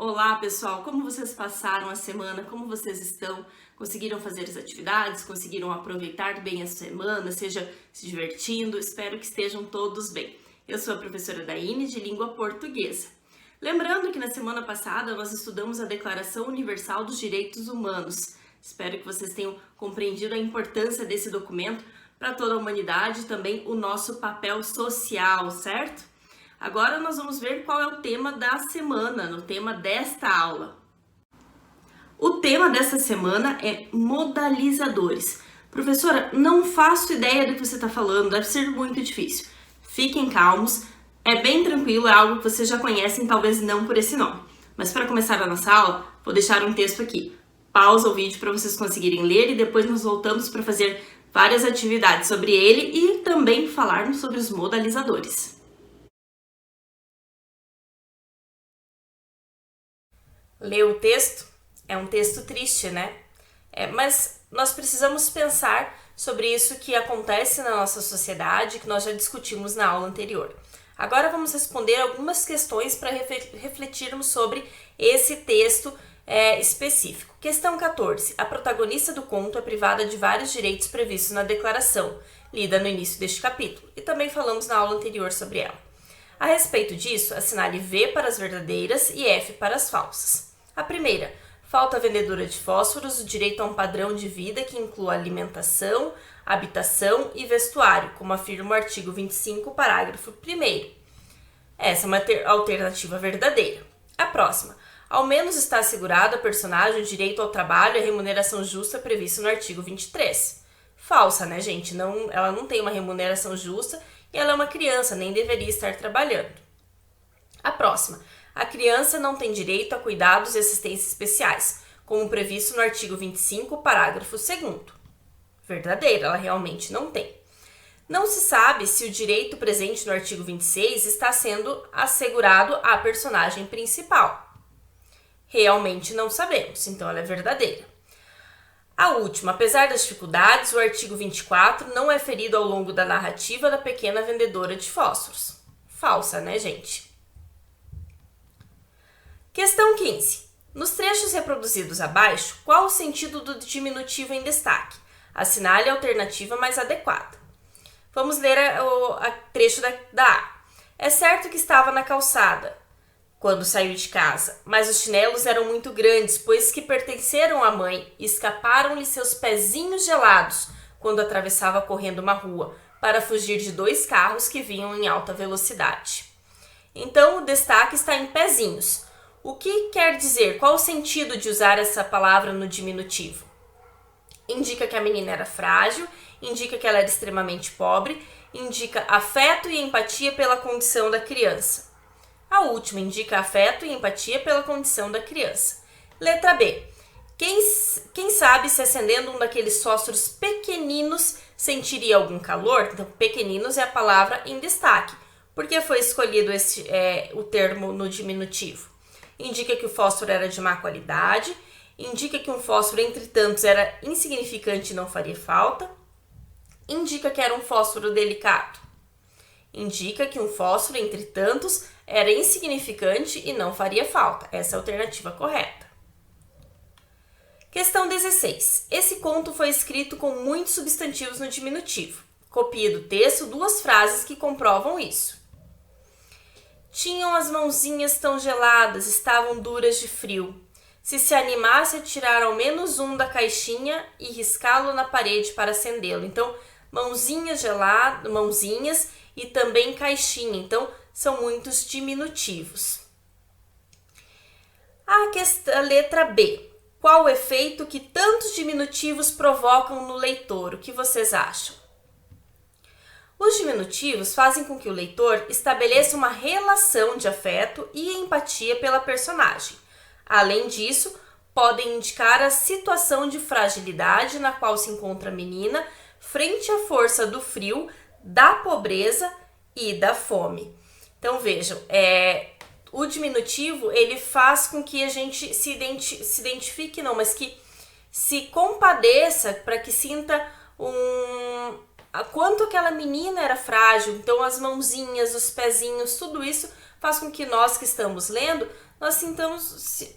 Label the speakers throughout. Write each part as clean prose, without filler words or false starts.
Speaker 1: Olá, pessoal! Como vocês passaram a semana? Como vocês estão? Conseguiram fazer as atividades? Conseguiram aproveitar bem a semana? Seja se divertindo? Espero que estejam todos bem. Eu sou a professora Daine, de Língua Portuguesa. Lembrando que na semana passada nós estudamos a Declaração Universal dos Direitos Humanos. Espero que vocês tenham compreendido a importância desse documento para toda a humanidade e também o nosso papel social, certo? Agora nós vamos ver qual é o tema da semana, no tema desta aula. O tema desta semana é modalizadores. Professora, não faço ideia do que você está falando, deve ser muito difícil. Fiquem calmos, é bem tranquilo, é algo que vocês já conhecem, talvez não por esse nome. Mas para começar a nossa aula, vou deixar um texto aqui. Pausa o vídeo para vocês conseguirem ler e depois nós voltamos para fazer várias atividades sobre ele e também falarmos sobre os modalizadores. Ler o texto é um texto triste, né? Mas nós precisamos pensar sobre isso que acontece na nossa sociedade, que nós já discutimos na aula anterior. Agora vamos responder algumas questões para refletirmos sobre esse texto específico. Questão 14. A protagonista do conto é privada de vários direitos previstos na declaração, lida no início deste capítulo, e também falamos na aula anterior sobre ela. A respeito disso, assinale V para as verdadeiras e F para as falsas. A primeira, falta à vendedora de fósforos o direito a um padrão de vida que inclua alimentação, habitação e vestuário, como afirma o artigo 25, parágrafo 1º. Essa é uma alternativa verdadeira. A próxima, ao menos está assegurado à personagem o direito ao trabalho e à remuneração justa previsto no artigo 23. Falsa, né, gente? Ela não tem uma remuneração justa e ela é uma criança, nem deveria estar trabalhando. A próxima, a criança não tem direito a cuidados e assistência especiais, como previsto no artigo 25, parágrafo 2º. Verdadeira, ela realmente não tem. Não se sabe se o direito presente no artigo 26 está sendo assegurado à personagem principal. Realmente não sabemos, então ela é verdadeira. A última, apesar das dificuldades, o artigo 24 não é ferido ao longo da narrativa da pequena vendedora de fósforos. Falsa, né, gente? Questão 15. Nos trechos reproduzidos abaixo, qual o sentido do diminutivo em destaque? Assinale a alternativa mais adequada. Vamos ler a trecho da A. É certo que estava na calçada quando saiu de casa, mas os chinelos eram muito grandes, pois que pertenceram à mãe, e escaparam-lhe seus pezinhos gelados quando atravessava correndo uma rua, para fugir de 2 carros que vinham em alta velocidade. Então, o destaque está em pezinhos. O que quer dizer? Qual o sentido de usar essa palavra no diminutivo? Indica que a menina era frágil, indica que ela era extremamente pobre, indica afeto e empatia pela condição da criança. A última indica afeto e empatia pela condição da criança. Letra B. Quem sabe se acendendo um daqueles fósforos pequeninos sentiria algum calor? Então, pequeninos é a palavra em destaque. Por que foi escolhido o termo no diminutivo? Indica que o fósforo era de má qualidade, indica que um fósforo entre tantos era insignificante e não faria falta, indica que era um fósforo delicado, indica que um fósforo entre tantos era insignificante e não faria falta. Essa é a alternativa correta. Questão 16. Esse conto foi escrito com muitos substantivos no diminutivo. Copie do texto 2 frases que comprovam isso. Tinham as mãozinhas tão geladas, estavam duras de frio. Se animasse a tirar ao menos um da caixinha e riscá-lo na parede para acendê-lo. Então, mãozinhas geladas, mãozinhas e também caixinha. Então, são muitos diminutivos. A letra B. Qual o efeito que tantos diminutivos provocam no leitor? O que vocês acham? Os diminutivos fazem com que o leitor estabeleça uma relação de afeto e empatia pela personagem. Além disso, podem indicar a situação de fragilidade na qual se encontra a menina frente à força do frio, da pobreza e da fome. Então vejam, o diminutivo ele faz com que a gente se identifique, não, mas que se compadeça, para que sinta quanto aquela menina era frágil. Então as mãozinhas, os pezinhos, tudo isso faz com que nós que estamos lendo,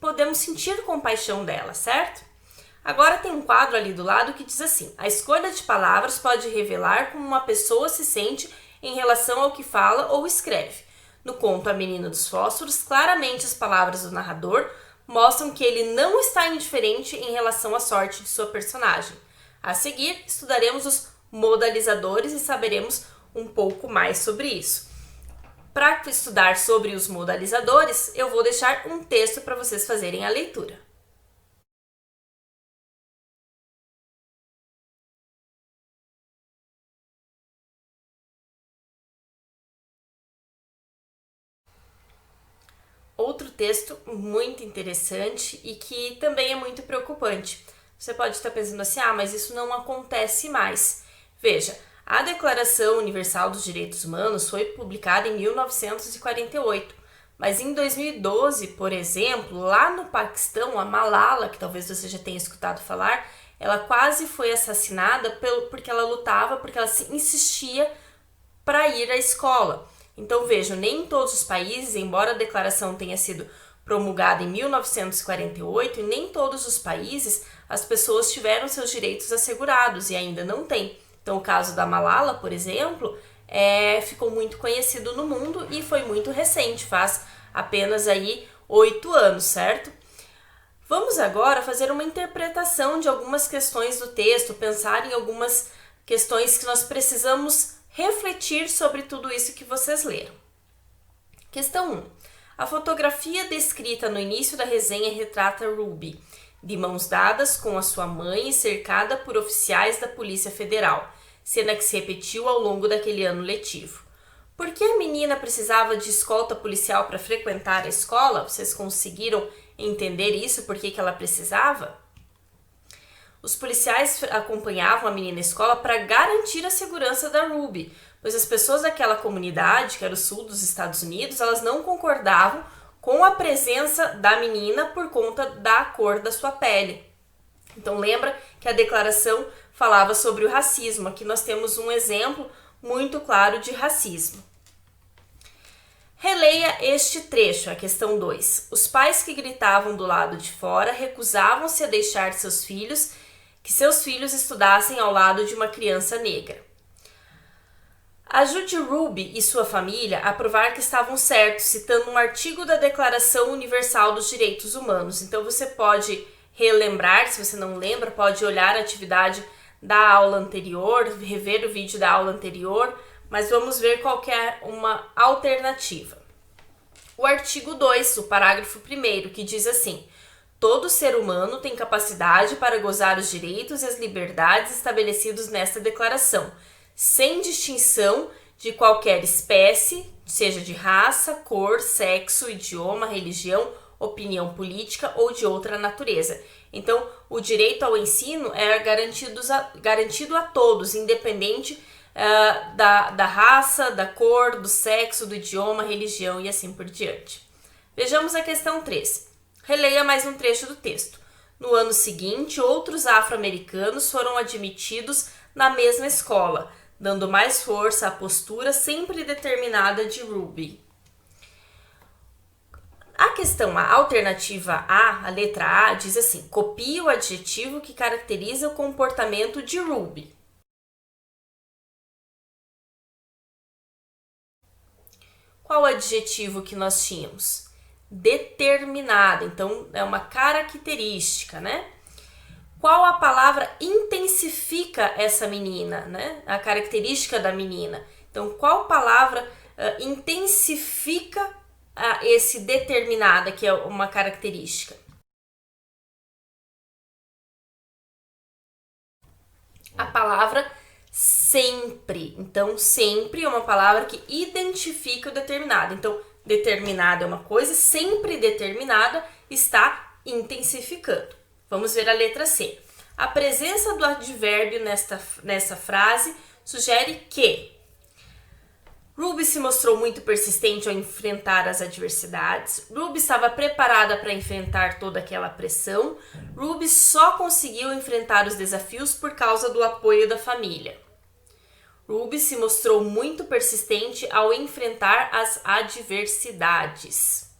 Speaker 1: podemos sentir compaixão dela, certo? Agora tem um quadro ali do lado que diz assim: a escolha de palavras pode revelar como uma pessoa se sente em relação ao que fala ou escreve. No conto A Menina dos Fósforos, claramente as palavras do narrador mostram que ele não está indiferente em relação à sorte de sua personagem. A seguir, estudaremos os modalizadores e saberemos um pouco mais sobre isso. Para estudar sobre os modalizadores, eu vou deixar um texto para vocês fazerem a leitura. Outro texto muito interessante e que também é muito preocupante. Você pode estar pensando assim, mas isso não acontece mais. Veja, a Declaração Universal dos Direitos Humanos foi publicada em 1948, mas em 2012, por exemplo, lá no Paquistão, a Malala, que talvez você já tenha escutado falar, ela quase foi assassinada porque ela lutava, porque ela insistia para ir à escola. Então vejam, nem em todos os países, embora a declaração tenha sido promulgada em 1948, nem em todos os países as pessoas tiveram seus direitos assegurados e ainda não têm. Então o caso da Malala, por exemplo, ficou muito conhecido no mundo e foi muito recente, faz apenas aí 8 anos, certo? Vamos agora fazer uma interpretação de algumas questões do texto, pensar em algumas questões que nós precisamos refletir sobre tudo isso que vocês leram. Questão 1. A fotografia descrita no início da resenha retrata Ruby, de mãos dadas com a sua mãe e cercada por oficiais da Polícia Federal, cena que se repetiu ao longo daquele ano letivo. Por que a menina precisava de escolta policial para frequentar a escola? Vocês conseguiram entender isso? Por que ela precisava? Os policiais acompanhavam a menina à escola para garantir a segurança da Ruby, pois as pessoas daquela comunidade, que era o sul dos Estados Unidos, elas não concordavam com a presença da menina por conta da cor da sua pele. Então lembra que a declaração falava sobre o racismo. Aqui nós temos um exemplo muito claro de racismo. Releia este trecho, a questão 2. Os pais que gritavam do lado de fora recusavam-se a deixar que seus filhos estudassem ao lado de uma criança negra. Ajude Ruby e sua família a provar que estavam certos, citando um artigo da Declaração Universal dos Direitos Humanos. Então você pode relembrar, se você não lembra, pode olhar a atividade da aula anterior, rever o vídeo da aula anterior, mas vamos ver qual que é uma alternativa. O artigo 2, o parágrafo 1º, que diz assim: todo ser humano tem capacidade para gozar os direitos e as liberdades estabelecidos nesta declaração, sem distinção de qualquer espécie, seja de raça, cor, sexo, idioma, religião, opinião política ou de outra natureza. Então, o direito ao ensino é garantido a todos, independente da raça, da cor, do sexo, do idioma, religião e assim por diante. Vejamos a questão 3. Releia mais um trecho do texto. No ano seguinte, outros afro-americanos foram admitidos na mesma escola, dando mais força à postura sempre determinada de Ruby. A questão A, a alternativa A, a letra A, diz assim: copie o adjetivo que caracteriza o comportamento de Ruby. Qual o adjetivo que nós tínhamos? Determinada, então é uma característica, né? Qual a palavra intensifica essa menina, né? A característica da menina. Então, qual palavra intensifica esse determinada, que é uma característica? A palavra sempre. Então, sempre é uma palavra que identifica o determinado. Então, determinada é uma coisa, sempre determinada está intensificando. Vamos ver a letra C. A presença do advérbio nessa frase sugere que Ruby se mostrou muito persistente ao enfrentar as adversidades. Ruby estava preparada para enfrentar toda aquela pressão. Ruby só conseguiu enfrentar os desafios por causa do apoio da família. Ruby se mostrou muito persistente ao enfrentar as adversidades.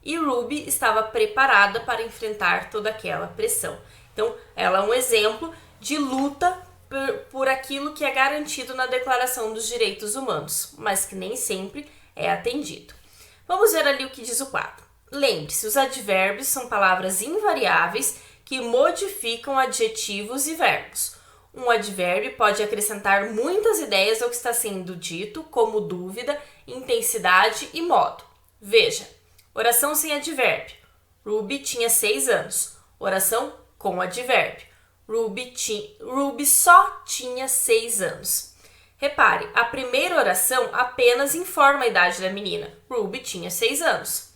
Speaker 1: E Ruby estava preparada para enfrentar toda aquela pressão. Então, ela é um exemplo de luta por aquilo que é garantido na Declaração dos Direitos Humanos, mas que nem sempre é atendido. Vamos ver ali o que diz o quadro. Lembre-se, os advérbios são palavras invariáveis que modificam adjetivos e verbos. Um advérbio pode acrescentar muitas ideias ao que está sendo dito, como dúvida, intensidade e modo. Veja, oração sem advérbio. Ruby tinha 6 anos. Oração com advérbio. Ruby só tinha 6 anos. Repare, a primeira oração apenas informa a idade da menina. Ruby tinha 6 anos.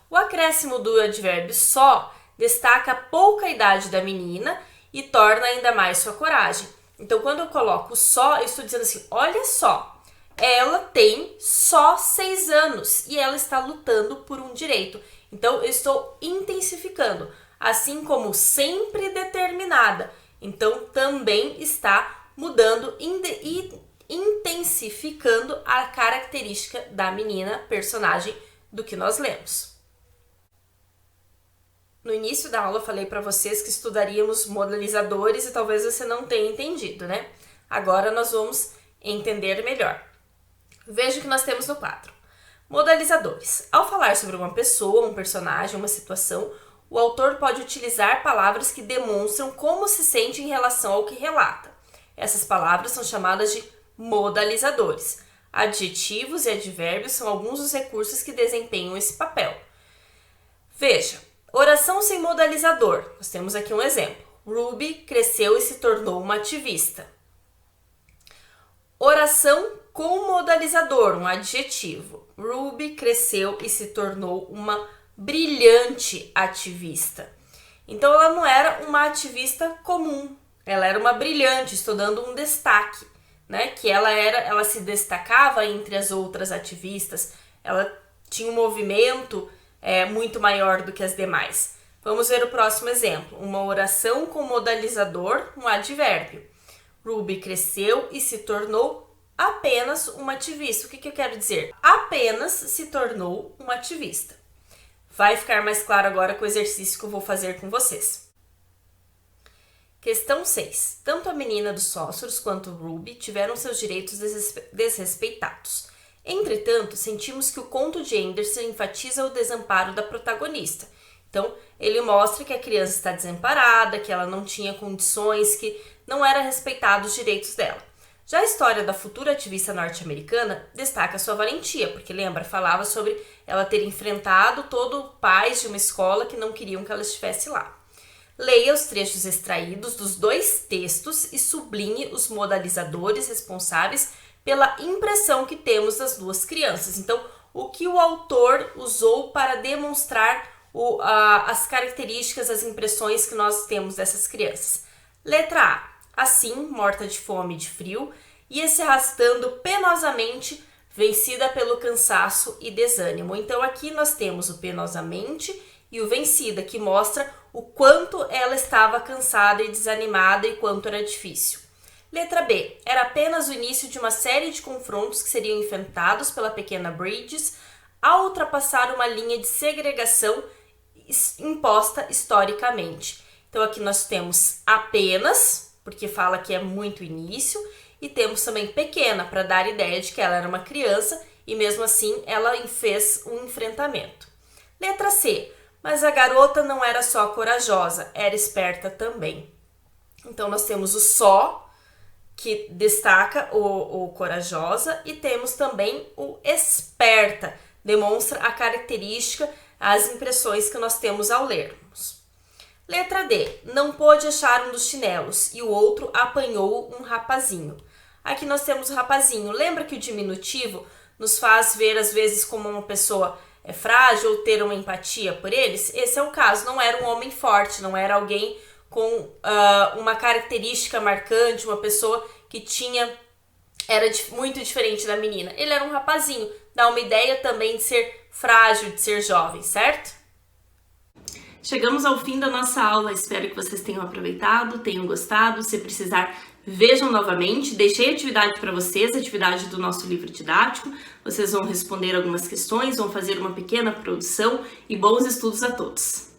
Speaker 1: O acréscimo do advérbio só destaca a pouca idade da menina e torna ainda mais sua coragem. Então, quando eu coloco só, eu estou dizendo assim, olha só, ela tem só 6 anos e ela está lutando por um direito. Então, eu estou intensificando, assim como sempre determinada. Então, também está mudando e intensificando a característica da menina, personagem do que nós lemos. No início da aula eu falei para vocês que estudaríamos modalizadores e talvez você não tenha entendido, né? Agora nós vamos entender melhor. Veja o que nós temos no quadro. Modalizadores. Ao falar sobre uma pessoa, um personagem, uma situação, o autor pode utilizar palavras que demonstram como se sente em relação ao que relata. Essas palavras são chamadas de modalizadores. Adjetivos e advérbios são alguns dos recursos que desempenham esse papel. Veja, oração sem modalizador. Nós temos aqui um exemplo. Ruby cresceu e se tornou uma ativista. Oração com modalizador, um adjetivo. Ruby cresceu e se tornou uma brilhante ativista. Então, ela não era uma ativista comum. Ela era uma brilhante, estou dando um destaque, né? Que ela se destacava entre as outras ativistas. Ela tinha um movimento muito maior do que as demais. Vamos ver o próximo exemplo. Uma oração com modalizador, um advérbio. Ruby cresceu e se tornou apenas uma ativista. O que eu quero dizer? Apenas se tornou uma ativista. Vai ficar mais claro agora com o exercício que eu vou fazer com vocês. Questão 6. Tanto a menina dos fósforos quanto Ruby tiveram seus direitos desrespeitados. Entretanto, sentimos que o conto de Anderson enfatiza o desamparo da protagonista. Então, ele mostra que a criança está desamparada, que ela não tinha condições, que não era respeitado os direitos dela. Já a história da futura ativista norte-americana destaca sua valentia, porque lembra, falava sobre ela ter enfrentado todo pais de uma escola que não queriam que ela estivesse lá. Leia os trechos extraídos dos 2 textos e sublinhe os modalizadores responsáveis pela impressão que temos das 2 crianças. Então, o que o autor usou para demonstrar as características, as impressões que nós temos dessas crianças. Letra A. Assim, morta de fome e de frio, ia se arrastando penosamente, vencida pelo cansaço e desânimo. Então, aqui nós temos o penosamente e o vencida, que mostra o quanto ela estava cansada e desanimada e quanto era difícil. Letra B. Era apenas o início de uma série de confrontos que seriam enfrentados pela pequena Bridges ao ultrapassar uma linha de segregação imposta historicamente. Então, aqui nós temos apenas, porque fala que é muito início, e temos também pequena, para dar ideia de que ela era uma criança e mesmo assim ela fez um enfrentamento. Letra C. Mas a garota não era só corajosa, era esperta também. Então, nós temos o só, que destaca o corajosa, e temos também o esperta, demonstra a característica, as impressões que nós temos ao lermos. Letra D. Não pôde achar um dos chinelos e o outro apanhou um rapazinho. Aqui nós temos o rapazinho. Lembra que o diminutivo nos faz ver às vezes como uma pessoa frágil ou ter uma empatia por eles? Esse é o caso. Não era um homem forte, não era alguém com uma característica marcante, uma pessoa que era muito diferente da menina. Ele era um rapazinho. Dá uma ideia também de ser frágil, de ser jovem, certo? Chegamos ao fim da nossa aula, espero que vocês tenham aproveitado, tenham gostado. Se precisar Vejam novamente, deixei a atividade para vocês, a atividade do nosso livro didático. Vocês vão responder algumas questões, vão fazer uma pequena produção e bons estudos a todos!